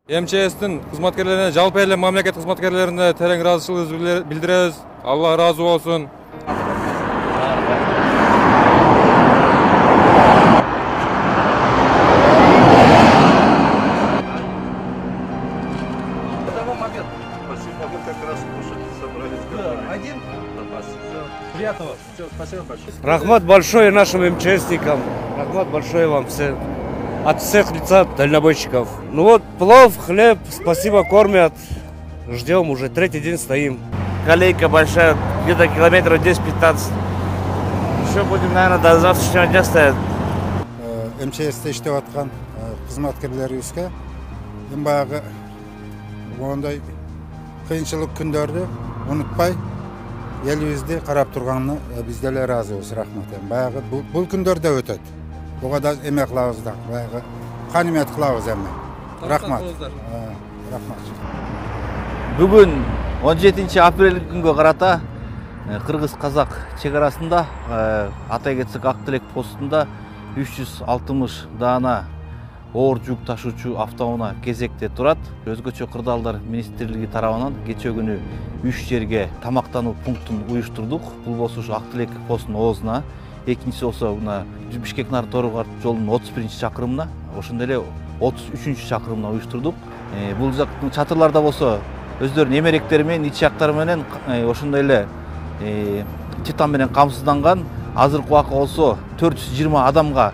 МЧС'тин кызматкерлерине, жалпы эле мамлекет кызматкерлерине терең ыраазычылыгыбызды билдиребиз. Алла ыраазы болсун. Рахмат большое нашим МЧСникам. Рахмат большое вам всем. От всех лица дальнобойщиков. Ну вот, плов, хлеб, спасибо, кормят. Ждем, уже третий день стоим. Колейка большая, где-то километров 10-15. Еще будем, наверное, до завтрашнего дня стоять. МЧС'те иштеп аткан кызматкерлерибизге баягы ондай кыйынчылык күндөрдү унутпай элибизди карап турганына биз деле ыраазыбыз. Рахмат. Баягы бул күндөр да өтөт. Буга да эме кылабыз да, баягы канимет кылабыз эми. Рахмат. Рахмат. Бүгүн 17 апрель күнгө карата Кыргыз-Казак чек арасында атай кетсек Ак-Тилек постунда 360 даана оор жүк ташуучу автоунаа кезекте турат. Өзгөчө кырдаалдар министрлиги тарабынан кечээ күнү 3 жерге тамактануу пунктун уюштурдук. Бул болсо Ак-Тилек постунун оозуна, экинчиси болсо мына Бишкек-Нары Тору жолунун 31 чакырымына, ошондой эле 33 чакырымына уюштурдук. Бул жактын чатырларда болсо өздөрүнүн эмеректери менен, ич жактары менен ошондой эле титан менен камсызданган. Азыркы убакта болсо 420 адамга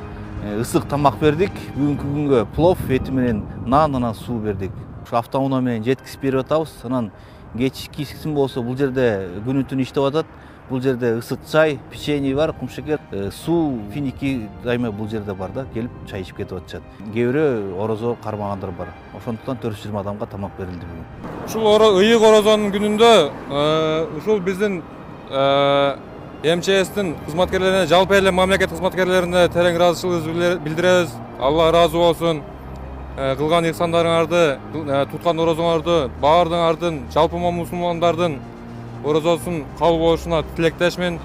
ысык тамак бердик. Бүгүнкү күнгө плов, эти менен нан, анан суу бердик. Ушу автоунаа менен жеткизип берип атабыз. Анан кечкисин болсо бул жерде күнү түнү иштеп атат. Бул жерде ысык чай, печенье бар, кумшекер, суу, финики дайыма бул жерде бар да, келип чай ичип кетип атышат. Кээ бирөө орозо кармагандар бар. Ошондуктан 420 адамга тамак берилди бүгүн. Ушул ыйык орозонун күнүндө ушул биздин МЧС'тин кызматкерлерине, жалпы эле мамлекет кызматкерлерине терең ыраазычылыгыбызды билдиребиз. Алла ыраазы болсун. Кылган ыйыксандарыңарды, туткан орозоңарды баардыгыңардын, жалпы мусулмандардын орозосун кабыл болушуна тилектешмин.